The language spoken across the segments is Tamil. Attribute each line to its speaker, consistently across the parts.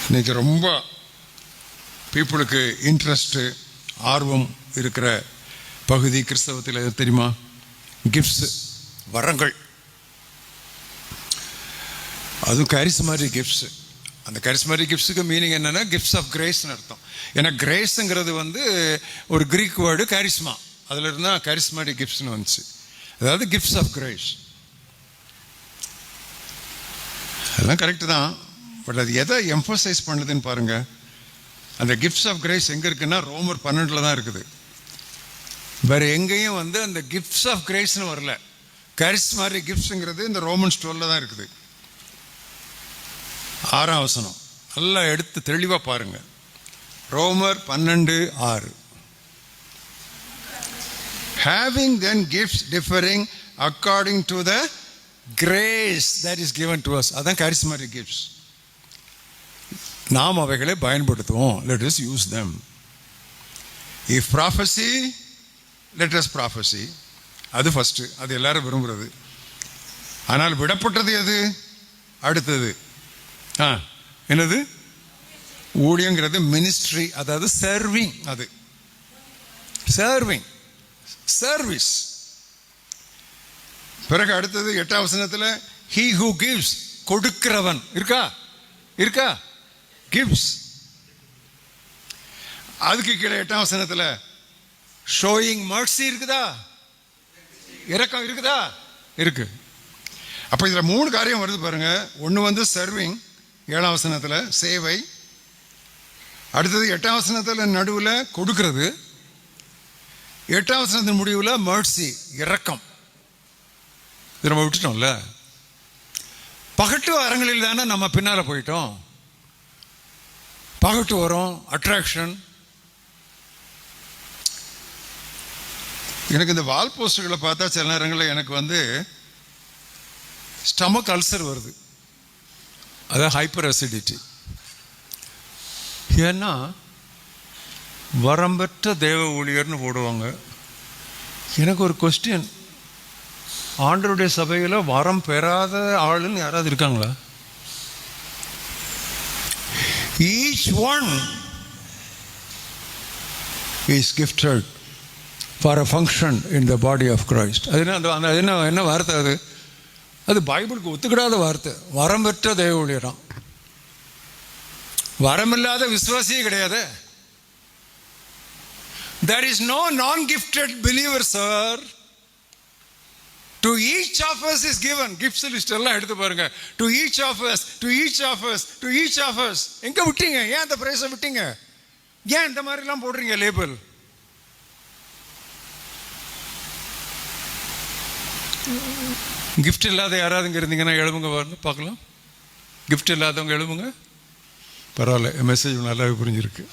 Speaker 1: இன்னைக்கு ரொம்ப பீப்புளுக்கு இன்ட்ரெஸ்ட்டு ஆர்வம் இருக்கிற பகுதி கிறிஸ்தவத்தில் எது தெரியுமா? கிஃப்ட்ஸு, வரங்கள். அதுவும் கரிஸ்மாட்டிக் கிஃப்ட்ஸு. அந்த கரிஸ்மாட்டிக் கிஃப்ட்ஸுக்கு மீனிங் என்னென்னா கிஃப்ட்ஸ் ஆஃப் கிரேஸ்ன்னு அர்த்தம். ஏன்னா கிரேஸுங்கிறது வந்து ஒரு கிரீக் வேர்டு கரிஸ்மா, அதில் இருந்தால் கரிஸ்மாட்டிக் கிஃப்ட்ஸ்னு வந்துச்சு. அதாவது கிஃப்ட்ஸ் ஆஃப் கிரேஸ். அதெல்லாம் கரெக்டு தான், பட் அது எதை எம்ஃபசைஸ் பண்ணுதுன்னு பாருங்கள். அந்த கிஃப்ட்ஸ் ஆஃப் கிரேஸ் எங்கே இருக்குன்னா ரோமர் 12 தான் இருக்குது. வேறு எங்கேயும் வந்து அந்த கிஃப்ட்ஸ் ஆஃப் கிரேஸ்னு வரல. கரிஸ்மாட்டிக் கிஃப்ட்ஸுங்கிறது இந்த ரோமன்ஸ் 12 தான் இருக்குது. 6ஆம் வசனம் நல்லா எடுத்து தெளிவாக பாருங்க. ரோமர் 12:6. Having then gifts differing according to the grace that is given to us. அதான் charismatic gifts. நாம் அவைகளை பயன்படுத்துவோம். Let us use them. If prophecy, let us prophesy. அது ஃபர்ஸ்ட், அது எல்லாரும் விரும்புறது. ஆனால் விடப்பட்டது எது? அடுத்தது என்னது? ஊழியங்கிறது மினிஸ்ட்ரி, அதாவது சர்விங். அது சர்விங், சர்வீஸ். பிறகு அடுத்தது 8ஆம் வசனத்தில் he who gives, கொடுக்கிறவன். இருக்கா? இருக்கா? gives. அதுக்கு கீழே 8ஆம் வசனத்தில் showing mercy இருக்குதா? இரக்கம் இருக்குதா? இருக்கு. அப்போ இதில் 3 காரியம் வருது பாருங்க. ஒன்று வந்து சர்விங், 7ஆம் வசனத்தில் சேவை. அடுத்தது 8ஆம் வசனத்தில் நடுவில் கொடுக்கிறது. 8ஆம் வசனத்தின் முடிவில் மர்சி, இரக்கம். இது நம்ம விட்டுட்டோம்ல. பகட்டு அரங்களில் தானே நம்ம பின்னால் போயிட்டோம். பகட்டு வரும், அட்ராக்ஷன். எனக்கு இந்த வால் போஸ்டர்களை பார்த்தா சில நேரங்களில் எனக்கு வந்து ஸ்டமக் அல்சர் வருது. அதான் ஹைப்பர் அசிடிட்டி. ஏன்னா வரம்பற்ற தேவ ஊழியர்னு போடுவாங்க. எனக்கு ஒரு கொஸ்டின், ஆண்டவருடைய சபையில் வரம் பெறாத ஆளுன்னு யாராவது இருக்காங்களா? Each one is gifted for a function in the body of Christ. அது என்ன வார்த்தை அது? அது பைபிளுக்கு ஒத்துக்கிடாத வார்த்தை. வரம் பெற்ற தேவ ஊழியராம். வரமில்லாத விசுவாசியே கிடையாது. There is no non-gifted believer, sir. To each of us is given. Gifts list எல்லாம் எடுத்து பாருங்க. To each of us, to each of us, to each of us. எங்க விட்டீங்க? ஏன் அந்த பிரைஸை விட்டீங்க? ஏன் இந்த மாதிரிலாம் போடுறீங்க லேபிள்? கிஃப்ட் இல்லாத யாராவது இங்கே இருந்தீங்கன்னா எழுவுங்க பாருங்க பார்க்கலாம். கிஃப்ட் இல்லாதவங்க எழுவுங்க. பரவாயில்ல, மெசேஜ் நல்லாவே புரிஞ்சிருக்கு.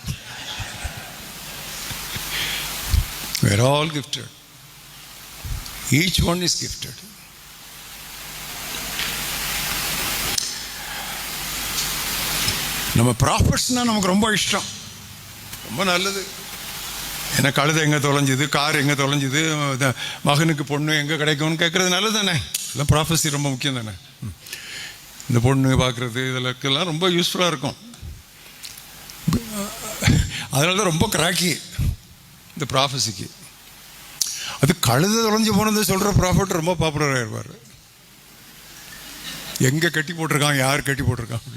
Speaker 1: We are all gifted. Each one is gifted. நம்ம ப்ராஃபிட்ஸ்னால் நமக்கு ரொம்ப இஷ்டம், ரொம்ப நல்லது. ஏன்னா கழுதை எங்கே தொலைஞ்சுது, கார் எங்கே தொலைஞ்சுது, மகனுக்கு பொண்ணு எங்கே கிடைக்கும்னு கேட்குறது நல்லது தானே. எல்லாம் ப்ராஃபஸி ரொம்ப முக்கியம் தானே. இந்த பொண்ணு பார்க்குறது இதெல்லாம் ரொம்ப யூஸ்ஃபுல்லாக இருக்கும். அதனால தான் ரொம்ப கிராக்கி இந்த ப்ராஃபஸிக்கு. அது கழுதை தொலைஞ்சு போனது சொல்கிற ப்ராஃபிட் ரொம்ப பாப்புலராக இருப்பார். எங்கே கட்டி போட்டிருக்கான், யார் கட்டி போட்டிருக்கான்.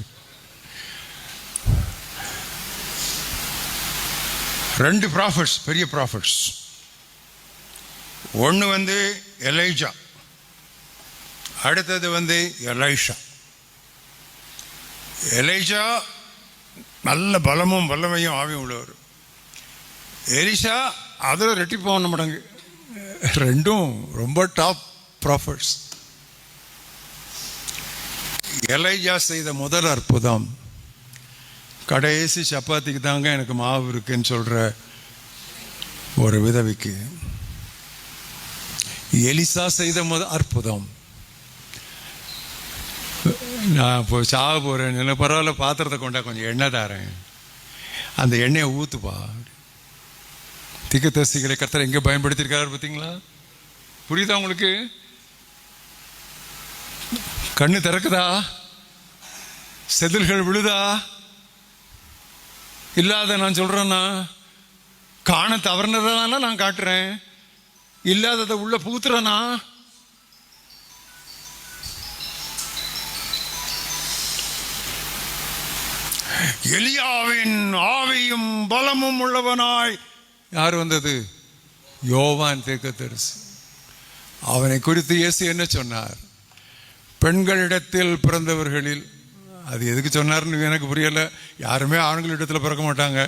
Speaker 1: 2 ப்ராஃபிட்ஸ், பெரிய ப்ராஃபிட்ஸ். ஒன்று வந்து எலைஜா, அடுத்தது வந்து எலைஷா. எலைஜா நல்ல பலமும் வல்லமையும் ஆவியும் உள்ளவர். எலிஷா அதில் ரெட்டிப்பான மடங்கு. 2ம் ரொம்ப டாப் ப்ராஃபிட்ஸ். எலைஜா செய்த முதல் அற்புதம், கடைசி சப்பாத்திக்கு தாங்க எனக்கு மாவு இருக்குன்னு சொல்கிற ஒரு விதவிக்கு. எலிசா செய்த முதல் அற்புதம், நான் இப்போ சாக போகிறேன், இல்லை பரவாயில்ல பாத்திரத்தை கொண்டா கொஞ்சம் எண்ணெய் தாரேன், அந்த எண்ணெயை ஊற்றுப்பா. தீர்க்கதரிசிகளை கர்த்தர் எங்கே பயன்படுத்தியிருக்காரு பார்த்தீங்களா? புரியுதா உங்களுக்கு? கண்ணு திறக்குதா? செதில்கள் விழுதா? இல்லாத நான் சொல்றேன்னா, காண தவறுனதால நான் காட்டுறேன். இல்லாததை உள்ள புகுத்துறேனா? எலியாவின் ஆவியும் பலமும் உள்ளவனாய் யார் வந்தது? யோவான் தீர்க்கதரிசி. அவனை குறித்து இயேசு என்ன சொன்னார்? பெண்களிடத்தில் பிறந்தவர்களில், அது எதுக்கு சொன்னார்னு எனக்கு புரியல. யாருமே ஆண்களிடத்தில் பிறக்க மாட்டாங்க.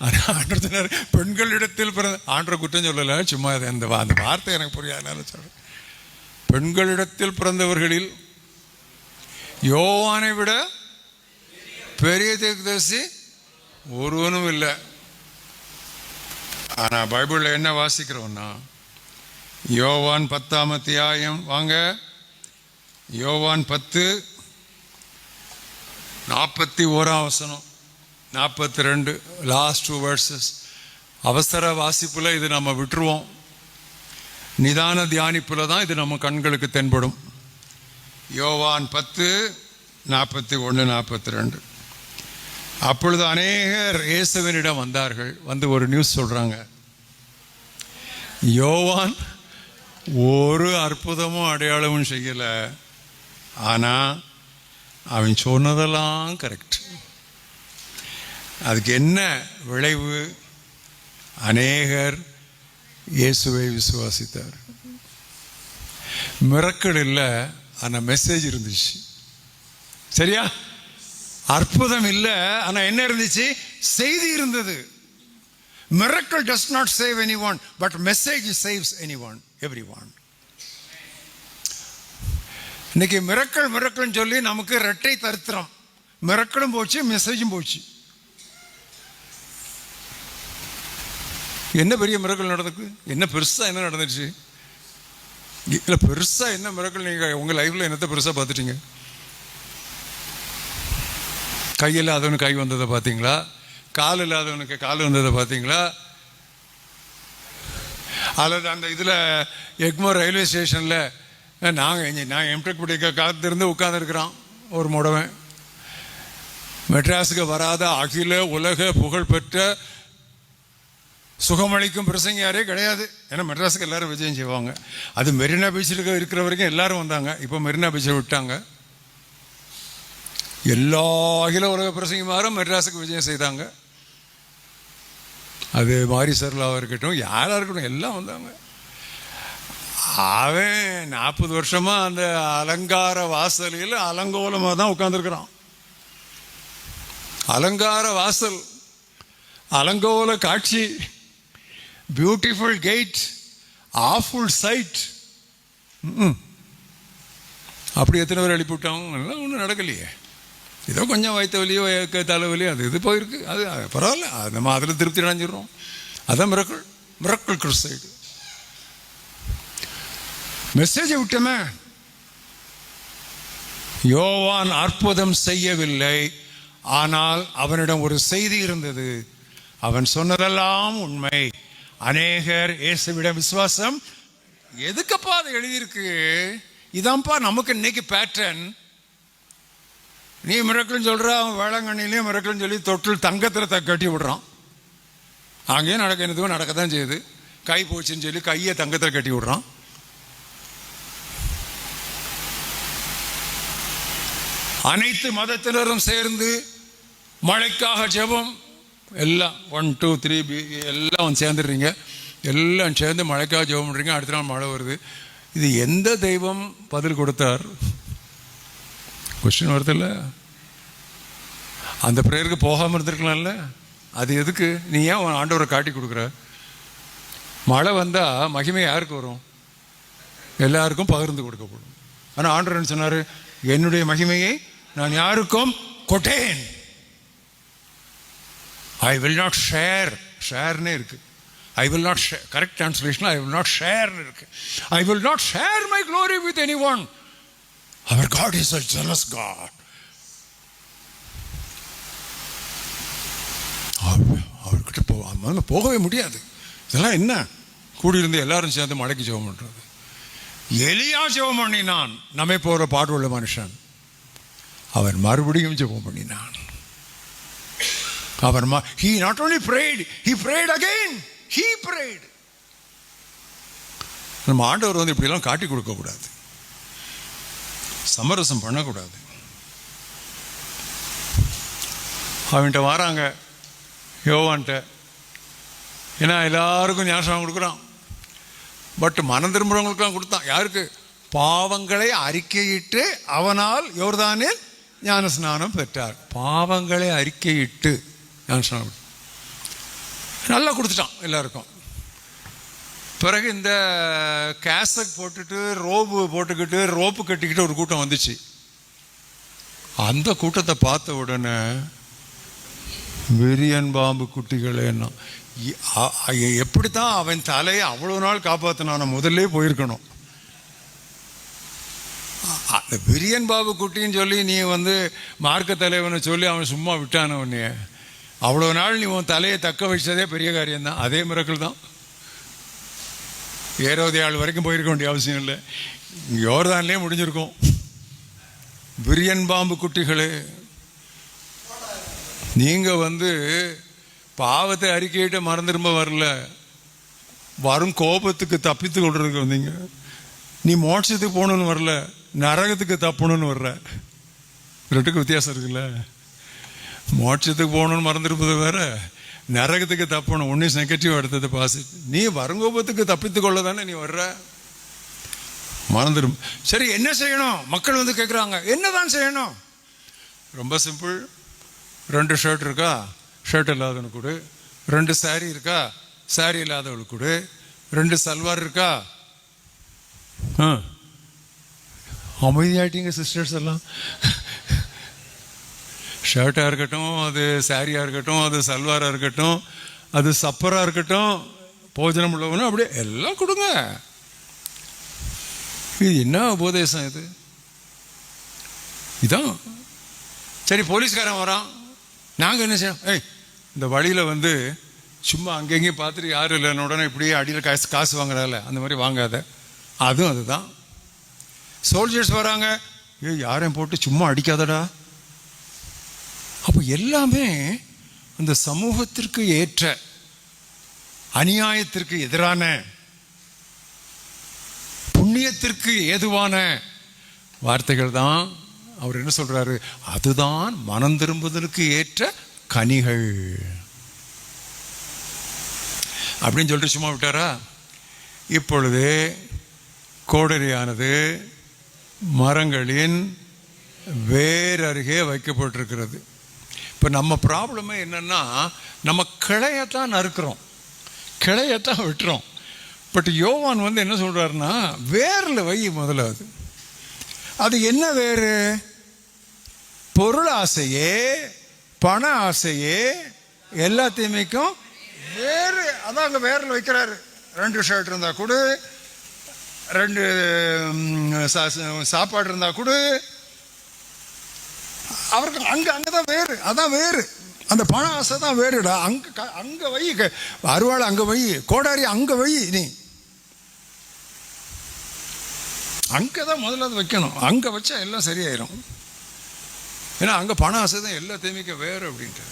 Speaker 1: ஆனால் ஆண்டவர் சொன்னார் பெண்களிடத்தில் பிறந்த. ஆண்டரை குற்றம் சொல்லலை, சும்மா அந்த வார்த்தை எனக்கு புரியாதனால சொல்றேன். பெண்களிடத்தில் பிறந்தவர்களில் யோவானை விட பெரிய தீர்க்கதரிசி ஒருவனும் இல்லை. ஆனால் பைபிளில் என்ன வாசிக்கிறோம்னா, யோவான் 10ஆம் அத்தியாயம், வாங்க, யோவான் 10:41, 42, லாஸ்ட் 2 verses. அவசர வாசிப்பில் இது நம்ம விட்டுருவோம். நிதான தியானிப்பில் தான் இது நம்ம கண்களுக்கு தென்படும். யோவான் 10:41, 42. அப்பொழுது அநேகர் இயேசுவினிடம் வந்தார்கள். வந்து ஒரு நியூஸ் சொல்றாங்க, யோவான் ஒரு அற்புதமும் அடையாளமும் செய்யல, ஆனா அவன் சொன்னதெல்லாம் கரெக்ட். அதுக்கு என்ன விளைவு? அநேகர் இயேசுவை விசுவாசித்தார். மிரக்கல் இல்லை, ஆனா மெசேஜ் இருந்துச்சு. சரியா? அற்புதம் இல்லை, ஆனா என்ன இருந்துச்சு? செய்தி இருந்தது. Miracle does not save anyone, but message saves anyone, everyone. இன்னைக்கு மிரக்கல் சொல்லி நமக்கு இரட்டை தரித்திரம். மிரக்கலும் போச்சு, மெசேஜும் போச்சு. என்ன பெரிய மிரக்கல் நடந்துக்கு? என்ன பெருசா என்ன நடந்துச்சு? இல்ல பெருசா என்ன மிரக்கல்? நீங்க உங்க லைஃப்ல என்னத்தை பெருசா பார்த்துட்டீங்க? கை இல்லாதவனுக்கு கை வந்ததை பார்த்தீங்களா? கால் இல்லாதவனுக்கு கால் வந்ததை பார்த்தீங்களா? அல்லது அந்த இதில் எக்மோர் ரயில்வே ஸ்டேஷனில் நான் எம்டெக் படிக்க காத்திருந்து உட்கார்ந்துருக்கிறான் ஒரு முடவன். மெட்ராஸுக்கு வராத அகில உலக புகழ்பெற்ற சுகமளிக்கும் பிரசங்கியாரே கிடையாது. ஏன்னா மெட்ராஸுக்கு எல்லாரும் விஜயம் செய்வாங்க. அது மெரினா பீச்சில் இருக்கிற வரைக்கும் எல்லாரும் வந்தாங்க. இப்போ மெரினா பீச்சை விட்டாங்க. எல்லா அகில உலக பிரசங்கிமாரும் மெட்ராஸுக்கு விஜயம் செய்தாங்க. அது மாரி சர்லாவாக இருக்கட்டும், யாராக இருக்கட்டும், எல்லாம் வந்தாங்க. அவன் 40 வருஷமா அந்த அலங்கார வாசலில் அலங்கோலமாக தான் உட்கார்ந்துருக்கிறான். அலங்கார வாசல், அலங்கோல காட்சி, பியூட்டிஃபுல் கேட், ஆஃபுல் சைட். அப்படி எத்தனை பேர் எழுப்பி விட்டாங்க? எல்லாம் ஒன்றும் நடக்கலையே. ஏதோ கொஞ்சம் வயிற்று வலியோ தலைவலியோ அது இது போயிருக்கு. அது பரவாயில்ல, நம்ம அதில் திருப்தி அடைஞ்சிடறோம். அதான் மிரக்கல் கிறிஸ்தைடு. மெசேஜை விட்டமே. யோவான் அற்புதம் செய்யவில்லை, ஆனால் அவனிடம் ஒரு செய்தி இருந்தது. அவன் சொன்னதெல்லாம் உண்மை. அநேகர் இயேசுவிடம் விசுவாசம். எதுக்கப்பா அது எழுதியிருக்கு? இதான்ப்பா நமக்கு இன்னைக்கு பேட்டர்ன். நீ மிரக்கல்னு சொல்ற, அவன் வேளாங்கண்ணிலையும் மிரக்கல்னு சொல்லி தொட்டில் தங்கத்தில் கட்டி விடுறான். அங்கேயும் நடக்கிறதுவும் நடக்கத்தான் செய்யுது. கை போச்சுன்னு சொல்லி கையை தங்கத்தில் கட்டி விடுறான். அனைத்து மதத்தினரும் சேர்ந்து மழைக்காக ஜெபம், எல்லாம் 1 2 3 எல்லாம் சேர்ந்துடுறீங்க. எல்லாம் சேர்ந்து மழைக்காக ஜெபம் பண்ணுறீங்க. அடுத்த நாள் மழை வருது. இது எந்த தெய்வம் பதில் கொடுத்தார்? கொஸ்டின் வருதில்ல? அந்த பிரேயருக்கு போகாமல் இருந்திருக்கலாம்ல. அது எதுக்கு? நீ ஏன் ஆண்டவரை காட்டி கொடுக்குற? மழை வந்தால் மகிமை யாருக்கு வரும்? எல்லாருக்கும் பகிர்ந்து கொடுக்கப்படும். ஆனால் ஆண்டவர் என்ன சொன்னார்? என்னுடைய மகிமையை நான் யாருக்கும் கொட்டேன். I will not share. ஷேர்னே இருக்கு. I will not share. Correct translation I will not share இருக்கு. I will not share my glory with any one. Our God is a jealous God. அவர்கிட்ட போகவே முடியாது. இதெல்லாம் என்ன? கூடியிருந்து எல்லாரும் சேர்ந்து மழைக்கு ஜெபம் பண்றது. எலியா ஜெபம் பண்ணினான், நம்மை போற பாடுள்ள மனுஷன். அவன் மறுபடியும் ஜெபம் பண்ணினான். அவர் he not only prayed, he prayed again. He prayed. நம்ம ஆண்டவர் வந்து இப்படிலாம் காட்டி கொடுக்கக்கூடாது, சமரசம் பண்ணக்கூடாது. அவன்கிட்ட வராங்க யோவான்ட்ட, ஏன்னா எல்லாருக்கும் ஞானஸ்நானம் கொடுக்குறான். பட் மனம் திரும்புறவங்களுக்குலாம் கொடுத்தான். யாருக்கு? பாவங்களை அறிக்கையிட்டு அவனால் யோர்தானில் ஞானஸ்நானம் பெற்றார். பாவங்களை அறிக்கையிட்டு ஞானஸ்நானம் நல்லா கொடுத்துட்டான் எல்லாருக்கும். பிறகு இந்த கேசட் போட்டுட்டு ரோப்பு போட்டுக்கிட்டு ரோப்பு கட்டிக்கிட்டு ஒரு கூட்டம் வந்துச்சு. அந்த கூட்டத்தை பார்த்த உடனே விரியன் பாம்பு குட்டிகளேன்னா, எப்படித்தான் அவன் தலையை அவ்வளோ நாள் காப்பாற்றினான முதல்ல போயிருக்கணும். அந்த விரியன் பாபு குட்டின்னு சொல்லி நீ வந்து மார்க்க தலைவனை சொல்லி அவன் சும்மா விட்டான உன்னைய. அவ்வளோ நாள் நீ உன் தலையை தக்க வச்சதே பெரிய காரியம்தான். அதே மிரக்கல் தான். ஏரோதியாள் வரைக்கும் போயிருக்க வேண்டிய அவசியம் இல்லை, யோர்தான்லேயே முடிஞ்சிருக்கும். விரியன் பாம்பு குட்டிகளே, நீங்கள் வந்து பாவத்தை அறிக்கையிட்ட மறந்துரும்ப வரல, வரும் கோபத்துக்கு தப்பித்து கொண்டிருக்க வந்தீங்க. நீ மோட்சத்துக்கு போகணுன்னு வரல, நரகத்துக்கு தப்பணும்னு வர்ற. ரெண்டுக்கும் வித்தியாசம் இருக்குல்ல. மோட்சத்துக்கு போகணுன்னு மறந்துருப்பது வேற, நரகத்துக்கு தப்பணும். ஒன்று நெகட்டிவ், அடுத்தது பாசிட்டிவ். நீ வருங்கோபத்துக்கு தப்பித்து கொள்ள தானே நீ வர்ற, மறந்துடும். சரி, என்ன செய்யணும்? மக்கள் வந்து கேட்குறாங்க, என்னதான் செய்யணும்? ரொம்ப சிம்பிள். 2 ஷர்ட் இருக்கா, ஷர்ட் இல்லாதவனுக்கு கொடு. 2 சாரி இருக்கா, சாரி இல்லாதவளுக்கு கொடு. 2 சல்வார் இருக்கா. அமைதியாயிட்டீங்க சிஸ்டர்ஸ் எல்லாம். ஷர்ட்டாக இருக்கட்டும், அது சாரியாக இருக்கட்டும், அது சல்வாராக இருக்கட்டும், அது சப்பராக இருக்கட்டும், போஜனம் உள்ளவனும் அப்படியே எல்லாம் கொடுங்க. இது என்ன உபதேசம் இது? இதான். சரி, போலீஸ்காரன் வரான், நாங்கள் என்ன செய்யணும்? இந்த வழியில் வந்து சும்மா அங்கெங்கேயும் பார்த்துட்டு யாரும் இல்லைன்னு உடனே இப்படியே அடியில் காசு வாங்குறால, அந்த மாதிரி வாங்காத. அதுவும் அதுதான். சோல்ஜர்ஸ் வராங்க, யாரையும் போட்டு சும்மா அடிக்காதடா. அப்போ எல்லாமே அந்த சமூகத்திற்கு ஏற்ற, அநியாயத்திற்கு எதிரான, புண்ணியத்திற்கு ஏதுவான வார்த்தைகள் தான். அவர் என்ன சொல்றாரு? அதுதான் மனம் திரும்புதலுக்கு ஏற்ற கனிகள் அப்படின்னு சொல்லிட்டு சும்மா விட்டாரா? இப்பொழுது கோடரியானது மரங்களின் வேர் அருகே வைக்கப்பட்டிருக்கிறது. இப்போ நம்ம ப்ராப்ளமே என்னன்னா, நம்ம கிளையத்தான் நறுக்கிறோம், கிளையத்தான் விட்டுறோம். பட் யோவான் வந்து என்ன சொல்றாருன்னா, வேரில் வை முதல்ல. அது என்ன வேறு? பொருள் ஆசையே, பண ஆசையே, எல்லாத்தையுமேக்கும் வேறு. அதான் அங்கே வேரில் வைக்கிறாரு. 2 ஷர்ட் இருந்தால் கொடு, 2 சாப்பாடு இருந்தால் கொடு. அவருக்கு அங்கதான் வேறு, அதான் வேறு. அந்த பண ஆசை தான் வேறுடா. அங்க வை, அருவாளை அங்க வை, கோடாரி அங்க வை. நீ அங்கதான் முதல்ல அது வைக்கணும். அங்க வச்சா எல்லாம் சரியாயிரும். ஏன்னா அங்க பண ஆசை தான் எல்லாத்தையுமே வேறு அப்படின்ட்டு.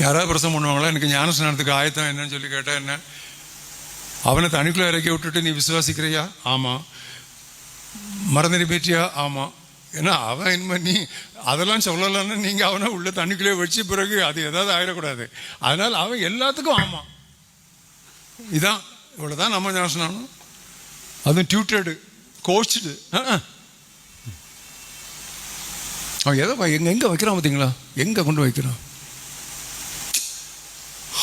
Speaker 1: யாராவது பிரசவம் பண்ணுவாங்களா? எனக்கு ஞானஸ்நானத்துக்கு ஆயத்தம் என்னன்னு சொல்லி கேட்டா என்ன? அவனை தனிக்குள்ள இறக்கி விட்டுட்டு நீ விசுவாசிக்கிறியா? ஆமா. மறந்து பேற்றியா? ஆமா. ஏன்னா அவன் இனிமே நீ அதெல்லாம் சொல்லலான்னு நீங்க அவனை உள்ள தண்ணிக்குள்ளே வச்சு பிறகு அது ஏதாவது ஆயிடக்கூடாது. அதனால அவன் எல்லாத்துக்கும் ஆமா. இதான், இவ்வளவுதான் நம்ம ஞானஸ்நானம். அதுவும் டியூட்டடு, கோச்சுடு. அவன் எதை எங்க வைக்கிறான் பார்த்தீங்களா? எங்க கொண்டு வைக்கிறான்?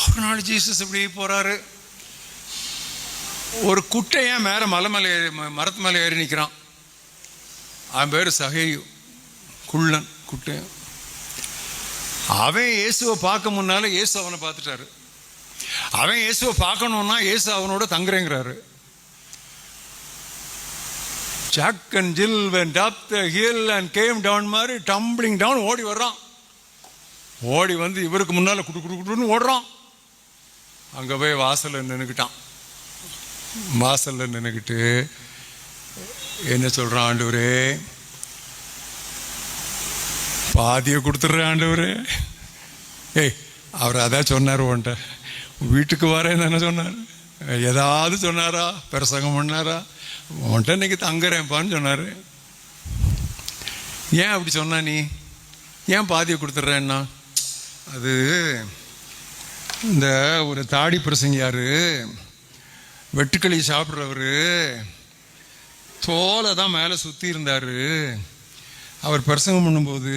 Speaker 1: ஒரு நாள் ஜீசஸ் இப்படி போறாரு, ஒரு குட்டையன் மேல மரத்து மேலே ஏறி நிற்கிறான். அவன் பேரு சகேயு, குள்ளன், குட்டையன். அவன் இயேசுவை பார்க்க முன்னால இயேசு அவனை பார்த்துட்டாரு. அவன் இயேசுவை பார்க்கணும்னா இயேசு அவனோட தங்குறேங்கிறாரு. Jack and Jill went up the hill and came down மாதிரி டம்பிளிங் டவுன் ஓடி வர்றான். ஓடி வந்து இவருக்கு முன்னால குடு குடு குடுன்னு ஓடுறான். அங்க போய் வாசல்ல நின்னுக்கிட்டான். வாசல்ல நின்னுக்கிட்டு என்ன சொல்றான்? ஆண்டவரே, பாதியை கொடுத்துட்றேன் ஆண்டவரே, ஏய், அவர் அதான் சொன்னார், உன்ட்ட வீட்டுக்கு வரேன்னு தானே சொன்னார். ஏதாவது சொன்னாரா? பிரசங்கம் பண்ணாரா? உன்ட்ட இன்னைக்கு தங்குறேன்ப்பான்னு சொன்னார். ஏன் அப்படி சொன்னா? நீ ஏன் பாதியை கொடுத்துட்றேன்னா? அது இந்த ஒரு தாடி பிரசங்கியார், வெட்டுக்களி சாப்பிட்றவர், தோலை தான் மேலே சுற்றி இருந்தார். அவர் பிரசங்கம் பண்ணும்போது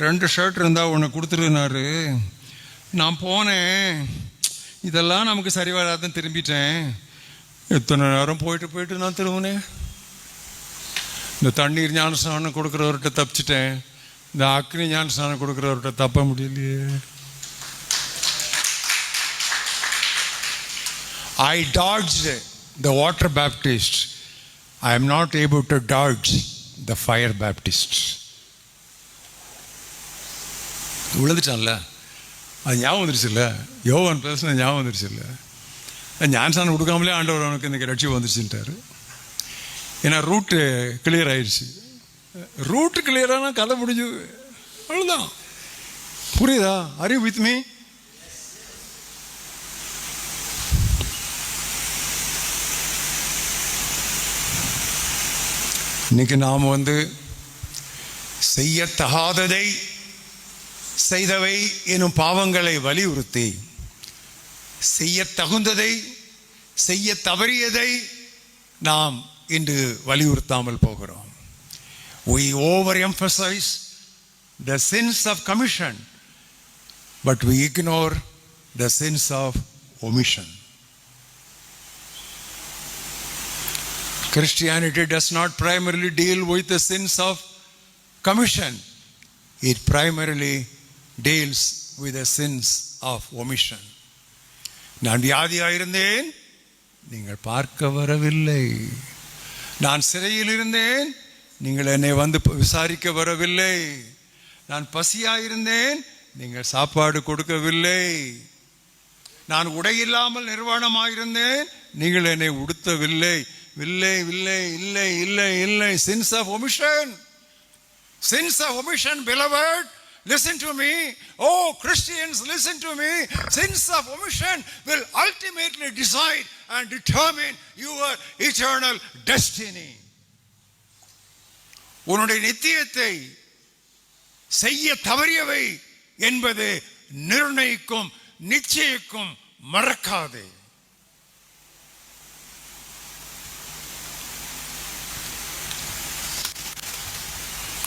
Speaker 1: 2 ஷர்ட் இருந்தால் ஒன்று கொடுத்துருனாரு. நான் போனேன், இதெல்லாம் நமக்கு சரி வராதுன்னு திரும்பிட்டேன். எத்தனை நேரம் போயிட்டு நான் திரும்பினேன். இந்த தண்ணீர் ஞானஸ்நானம் கொடுக்குறவர்கிட்ட தப்பிச்சிட்டேன், இந்த அக்னி ஞானஸ்நானம் கொடுக்குறவர்கிட்ட தப்ப முடியலையே. I dodged the water Baptist. I am not able to dodge the fire Baptist. விழுந்துட்டான்ல, அது ஞாபகம் வந்துருச்சு இல்லை? யோவான் பேசுன ஞாபகம் வந்துருச்சு இல்லை? ஞானஸ்நானம் கொடுக்காமலே ஆண்டவர் அவனுக்கு இன்னைக்கு ரட்சிப்பு வந்துருச்சுட்டாரு. ஏன்னா ரூட்டு கிளியர் ஆயிடுச்சு. ரூட்டு கிளியரானா கதை முடிஞ்சு, அவ்வளோதான். புரியுதா? Are you with me? இன்னைக்கு நாம் செய்யத்தகாததை செய்தவை எனும் பாவங்களை வலியுறுத்தி, செய்ய தகுந்ததை செய்ய தவறியதை நாம் இன்று வலியுறுத்தாமல் போகிறோம். We overemphasize the sins of commission, but we ignore the sins of omission. Christianity does not primarily deal with the sins of commission. It primarily deals with the sins of omission. நான் வியாதியாயிருந்தேன், நீங்கள் பார்க்க வரவில்லை. நான் சிறையில் இருந்தேன், நீங்கள் என்னை விசாரிக்க வரவில்லை. நான் பசியாயிருந்தேன், நீங்கள் சாப்பாடு கொடுக்கவில்லை. நான் உடையில்லாமல் நிர்வாணமாயிருந்தேன், நீங்கள் என்னை உடுத்தவில்லை. இல்லை இல்லை இல்லை இல்லை இல்லை. Sins of omission. Sins of omission, beloved, listen to me. Oh, Christians, listen to me. Sins of omission will ultimately decide and determine your eternal destiny. உன்னுடைய நித்தியத்தை செய்ய தவறியவை என்பது நிர்ணயிக்கும், நிச்சயிக்கும். மறக்காதே.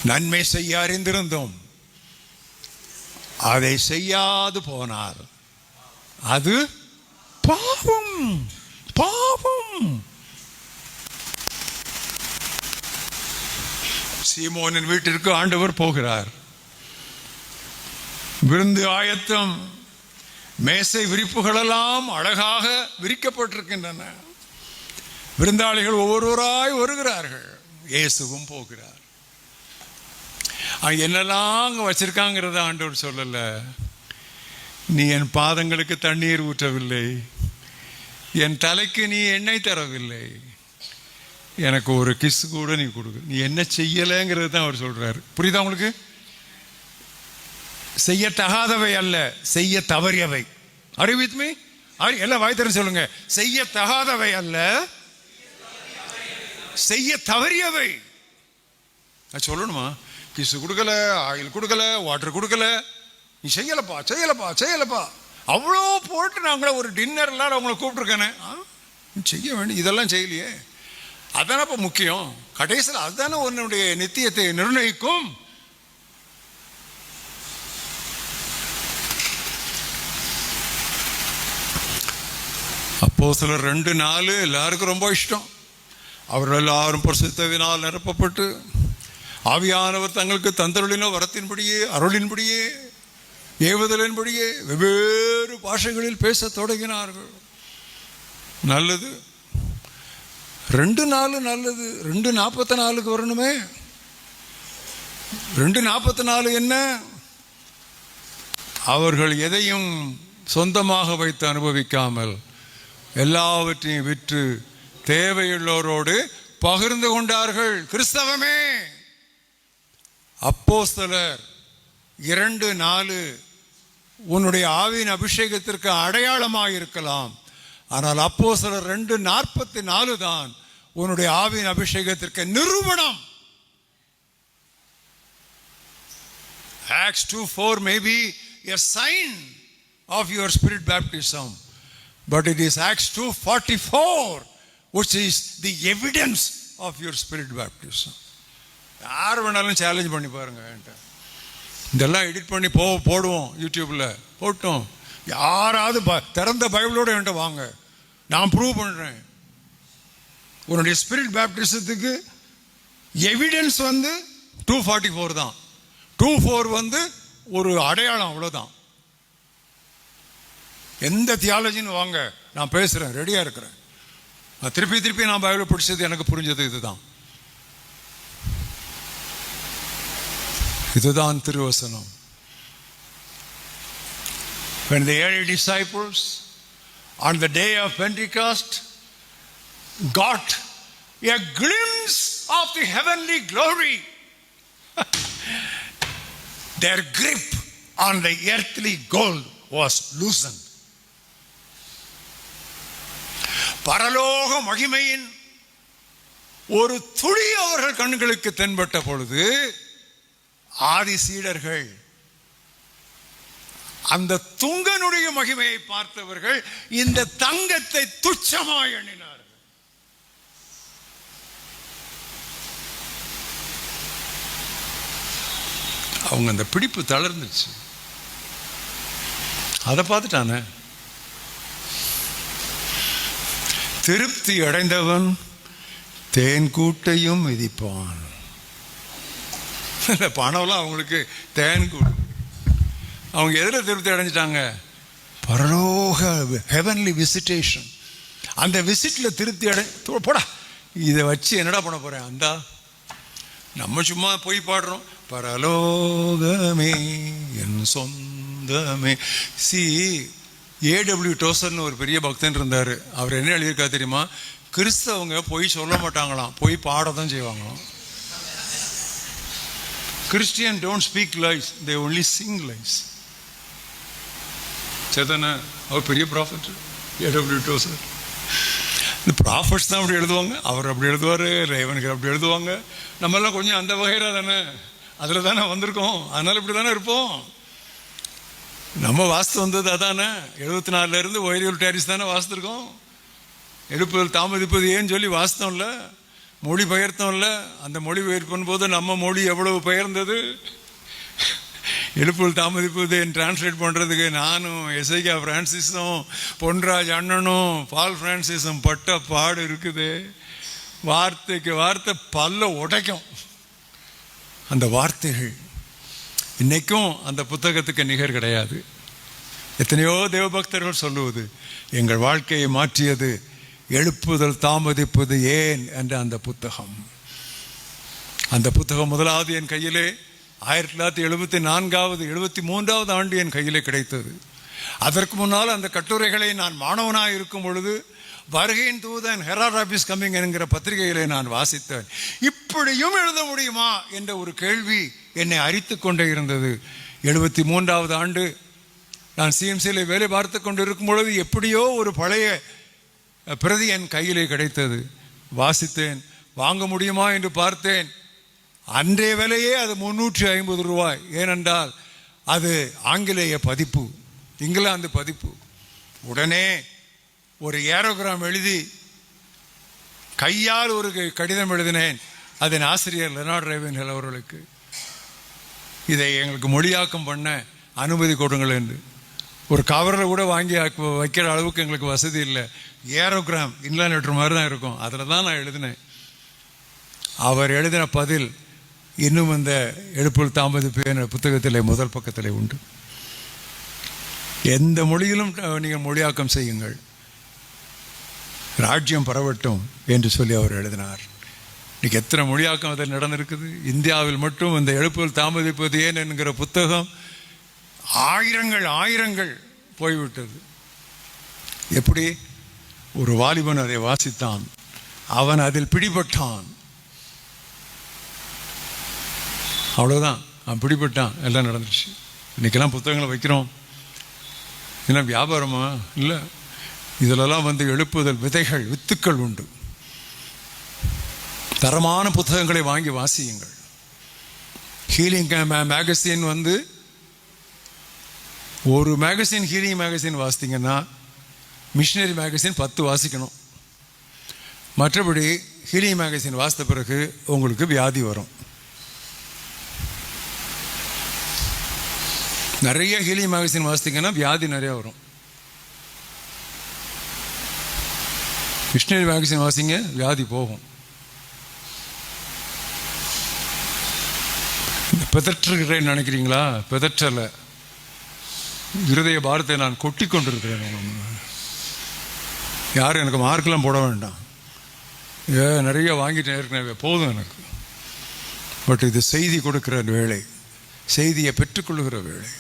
Speaker 1: நன்மை செய்ய அறிந்திருந்தோம், அதை செய்யாது போனார், அது பாவம். பாவம். சீமோனின் வீட்டிற்கு ஆண்டவர் போகிறார். விருந்து ஆயத்தம். மேசை விரிப்புகளெல்லாம் அழகாக விரிக்கப்பட்டிருக்கின்றன. விருந்தாளிகள் ஒவ்வொருவராய் வருகிறார்கள். இயேசுவும் போகிறார். என்னெல்லாம் அங்கே வச்சிருக்காங்கிறத ஆண்டவர் சொல்லல. நீ என் பாதங்களுக்கு தண்ணீர் ஊற்றவில்லை, என் தலைக்கு நீ எண்ணெய் தரவில்லை, எனக்கு ஒரு கிஸ் கூட நீ கொடுக்க, நீ என்ன செய்யலைங்கிறது தான் அவர் சொல்றாரு. புரியுதா உங்களுக்கு? செய்ய தகாதவை அல்ல, செய்ய தவறியவை. Are you with me? எல்லாம் வாய் தர சொல்லுங்க. செய்ய தகாதவை அல்ல, செய்ய தவறியவை. சொல்லணுமா? கிஸ் கொடுக்கல, ஆயில் கொடுக்கல, வாட்டர் கொடுக்கல, நீ செய்யலப்பா செய்யலப்பா செய்யலப்பா, அவ்வளோ போட்டு நாங்களே ஒரு டின்னர்லாம் அவங்கள கூப்பிட்டுருக்கானே, செய்ய வேண்டிய இதெல்லாம் செய்யலையே. அதானே இப்போ முக்கியம். கடைசியில் அதுதானே உன்னுடைய நித்தியத்தை நிர்ணயிக்கும். அப்போஸ்தலர் 2:4 எல்லாருக்கும் ரொம்ப இஷ்டம். அவர்கள் எல்லாரும் பரிசுத்தவினால் நிரப்பப்பட்டு ஆவியானவர் தங்களுக்கு தந்தருளின வரத்தின்படியே, அருளின்படியே, ஏவுதலின்படியே வெவ்வேறு பாஷைகளில் பேச தொடங்கினார்கள். நல்லது. 2:4 நல்லது. 2:44 வரணுமே. 2:44 என்ன? அவர்கள் எதையும் சொந்தமாக வைத்து அனுபவிக்காமல் எல்லாவற்றையும் விற்று தேவையுள்ளோரோடு பகிர்ந்து கொண்டார்கள். கிறிஸ்தவமே, அப்போஸ்தலர் 2:4 உன்னுடைய ஆவியின் அபிஷேகத்திற்கு அடையாளமாக இருக்கலாம். ஆனால் அப்போஸ்தலர் 2:44 தான் உன்னுடைய ஆவியின் அபிஷேகத்திற்கு நிரூபணம். Acts 2:4 may be a sign of your spirit baptism, but it is Acts 2:44 which is the evidence of your spirit baptism. யார் வேணாலும் சேலஞ்ச் பண்ணி பாருங்க. இதெல்லாம் எடிட் பண்ணி போடுவோம் யூடியூப்ல, போட்டோம். யாராவது திறந்த பைபிளோட என்கிட்ட வாங்க, நான் ப்ரூவ் பண்றேன். உன்னுடைய ஸ்பிரிட் பேப்டிசத்துக்கு எவிடன்ஸ் 2:44 தான். 2:4 ஒரு அடையாளம், அவ்வளவுதான். எந்த தியாலஜின்னு வாங்க, நான் பேசுறேன், ரெடியா இருக்கிறேன். நான் திருப்பி நான் பைபிளை பிடிச்சது, எனக்கு புரிஞ்சது இதுதான் திருவசனம். When the early disciples on the day of Pentecost got a glimpse of the heavenly glory, their grip on the earthly gold was loosened. பரலோக மகிமையின் ஒரு துளி அவர்கள் கண்களுக்கு தென்பட்ட பொழுது ஆதி சீடர்கள் அந்த துங்கனுடைய மகிமையை பார்த்தவர்கள் இந்த தங்கத்தை துச்சமாய் எண்ணினார்கள். அவங்க அந்த பிடிப்பு தளர்ந்துச்சு. அதை பார்த்துட்டானே. திருப்தி அடைந்தவன் தேன் கூட்டையும் மிதிப்பான். பணம்லாம் அவங்களுக்கு தேன் கூடு. அவங்க எதில் திருப்தி அடைஞ்சிட்டாங்க? பரலோக ஹெவன்லி விசிட்டேஷன். அந்த விசிட்ல திருப்தி போடா, இதை வச்சு என்னடா பண்ண போறேன்? அந்த நம்ம சும்மா போய் பாடுறோம், பரலோகமே என் சொந்தமே. A.W. டோசர்னு ஒரு பெரிய பக்தன் இருந்தார். அவர் என்ன எழுதியிருக்கா தெரியுமா? கிறிஸ்தவங்க போய் சொல்ல மாட்டாங்களாம், போய் பாடத்தான் செய்வாங்களாம். Christian don't speak lies, they only sing lies. சேதன அவர் பெரிய ப்ராஃபட் A.W. டோசர். இந்த ப்ராஃபட்ஸ் தான் அப்படி எழுதுவாங்க, அவர் அப்படி எழுதுவார், ரேவனுக்கு அப்படி எழுதுவாங்க. நம்மெல்லாம் கொஞ்சம் அந்த வகையில் தானே, அதில் தானே வந்திருக்கோம், அதனால் இப்படி தானே இருப்போம். நம்ம வாஸ்து வந்தது அதானே. 74 ஒயரியல் டேரிஸ் தானே வாஸ்துருக்கோம். எழுப்புதல் தாமதிப்பது ஏன்னு சொல்லி வாஸ்தம் இல்லை, மொழி பெயர்த்தம் இல்லை. அந்த மொழி பெயர்ப்பின் போது நம்ம மொழி எவ்வளவு பெயர்ந்தது. எழுப்புதல் தாமதிப்பது டிரான்ஸ்லேட் பண்ணுறதுக்கு நானும் எஸ்ஐகா பிரான்சிஸும் பொன்ராஜ் அண்ணனும் பால் பிரான்சிஸும் பட்ட பாடு இருக்குது. வார்த்தைக்கு வார்த்தை பல்ல உடைக்கும் அந்த வார்த்தைகள். இன்னைக்கும் அந்த புத்தகத்துக்கு நிகர் கிடையாது. எத்தனையோ தேவபக்தர்கள் சொல்லுவது, எங்கள் வாழ்க்கையை மாற்றியது எழுப்புதல் தாமதிப்பது ஏன் என்ற அந்த புத்தகம். அந்த புத்தகம் முதலாவது என் கையிலே 1974 73வது ஆண்டு என் கையிலே கிடைத்தது. அதற்கு முன்னால் அந்த கட்டுரைகளை நான் மாணவனாக இருக்கும் பொழுது வருகையின் தூதன் ஹெரால்ட் ஆஃப் ஹிஸ் கமிங் என்கிற பத்திரிகைகளை நான் வாசித்தேன். இப்படியும் எழுத முடியுமா என்ற ஒரு கேள்வி என்னை அரித்து கொண்டே இருந்தது. 73வது ஆண்டு நான் சிஎம்சியில் வேலை பார்த்து கொண்டு இருக்கும் பொழுது எப்படியோ ஒரு பழைய பிரதி என் கையிலே கிடைத்தது. வாசித்தேன். வாங்க முடியுமா என்று பார்த்தேன். அன்றைய விலையே அது 350 ரூபாய். ஏனென்றால் அது ஆங்கிலேய பதிப்பு, இங்கிலாந்து பதிப்பு. உடனே ஒரு ஏரோகிராம் எழுதி கையால் ஒரு கடிதம் எழுதினேன் அதன் ஆசிரியர் லெனார்ட் ரேவன்ஹில் அவர்களுக்கு. இதை எங்களுக்கு மொழியாக்கம் பண்ண அனுமதி கொடுங்கள் என்று. ஒரு கவரில் கூட வாங்கி வைக்கிற அளவுக்கு எங்களுக்கு வசதி இல்லை. ஏரோகிராம் இன்லைன் லெட்டர் மாதிரி தான் இருக்கும், அதில் தான் நான் எழுதினேன். அவர் எழுதின பதில் இன்னும் அந்த எழுப்புதல் தாமதிப்பு புத்தகத்தில் முதல் பக்கத்தில் உண்டு. எந்த மொழியிலும் நீங்கள் மொழியாக்கம் செய்யுங்கள், ராஜ்யம் பரவட்டும் என்று சொல்லி அவர் எழுதினார். இன்னைக்கு எத்தனை மொழியாக்கம் அதில் நடந்திருக்குது. இந்தியாவில் மட்டும் இந்த எழுப்புதல் தாமதிப்பது ஏன் என்கிற புத்தகம் ஆயிரங்கள் போய்விட்டது. எப்படி? ஒரு வாலிபன் அதை வாசித்தான், அவன் அதில் பிடிபட்டான். அவ்வளோதான், அவன் பிடிபட்டான், எல்லாம் நடந்துச்சு. இன்னைக்கெல்லாம் புத்தகங்களை வைக்கிறோம், ஏன்னா வியாபாரமா இல்லை, இதிலெல்லாம் வந்து எழுப்புதல் விதைகள் வித்துக்கள் உண்டு. தரமான புத்தகங்களை வாங்கி வாசியுங்கள். ஹீலிங் மேகசின் வந்து ஒரு மேகசின் ஹீலிங் மேகசின் வாசித்தீங்கன்னா மிஷினரி மேகசின் 10 வாசிக்கணும். மற்றபடி ஹீலிங் மேகசின் வாசித்த பிறகு உங்களுக்கு வியாதி வரும். நிறைய ஹீலிங் மேகசின் வாசித்தீங்கன்னா வியாதி நிறைய வரும். மிஷினரி மேகசின் வாசிங்க, வியாதி போகும். பிதற்றுகிறேன் நினைக்கிறீங்களா? பிதற்றலை, இருதய பாரத்தை நான் கொட்டி கொண்டிருக்கிறேன். யாரும் எனக்கு மார்க்கெல்லாம் போட வேண்டாம், நிறைய வாங்கிட்டேன் ஏற்கனவே, போதும் எனக்கு. பட் இது செய்தி கொடுக்கிற வேலை, செய்தியை பெற்றுக்கொள்ளுகிற வேலை.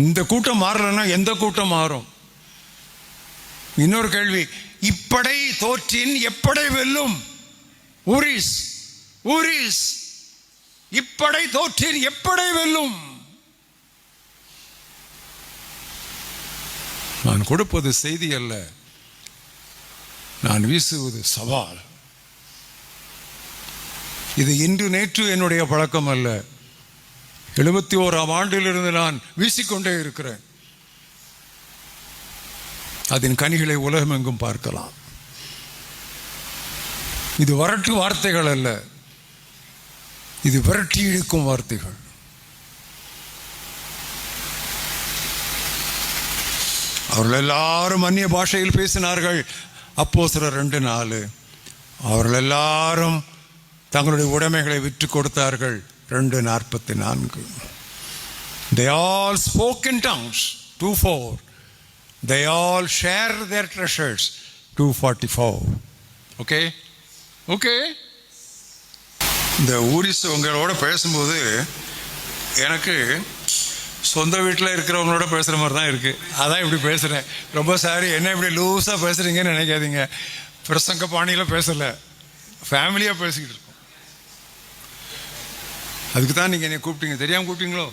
Speaker 1: இந்த கூட்டம் மாறலன்னா எந்த கூட்டம் மாறும்? இன்னொரு கேள்வி, இப்படை தோற்றின் எப்படை வெல்லும்? ஊரிஸ் ஊரிஸ், இப்படை தோற்றின் எப்படை வெல்லும்? நான் கொடுப்பது செய்தி அல்ல, நான் வீசுவது சவால். இது இன்று நேற்று என்னுடைய பழக்கம் அல்ல. 71ஆம் ஆண்டிலிருந்து நான் வீசிக்கொண்டே இருக்கிறேன். அதன் கனிகளை உலகம் எங்கும் பார்க்கலாம். இது வரட்டு வார்த்தைகள் அல்ல, இது விரட்டி இழுக்கும் வார்த்தைகள். அவர்கள் எல்லாரும் அந்நிய பாஷையில் பேசினார்கள். அப்போஸ்தலர் 2:4. அவர்கள் எல்லாரும் தங்களுடைய உடைமைகளை விற்று கொடுத்தார்கள். 2:44. They all spoke in tongues. 2:4. They all share their treasures. 2:44. Okay okay. இந்த ஊரிஸ் உங்களோட பேசும்போது எனக்கு சொந்த வீட்டில் இருக்கிறவங்களோட பேசுகிற மாதிரி தான் இருக்குது. அதான் இப்படி பேசுகிறேன். ரொம்ப சாரி, என்ன இப்படி லூஸாக பேசுகிறீங்கன்னு நினைக்காதீங்க. பிரசங்க பாணியில் பேசலை, ஃபேமிலியாக பேசிக்கிட்டு இருக்கோம். அதுக்கு தான் நீங்கள் என்னை கூப்பிட்டீங்க. தெரியாமல் கூப்பிட்டீங்களோ?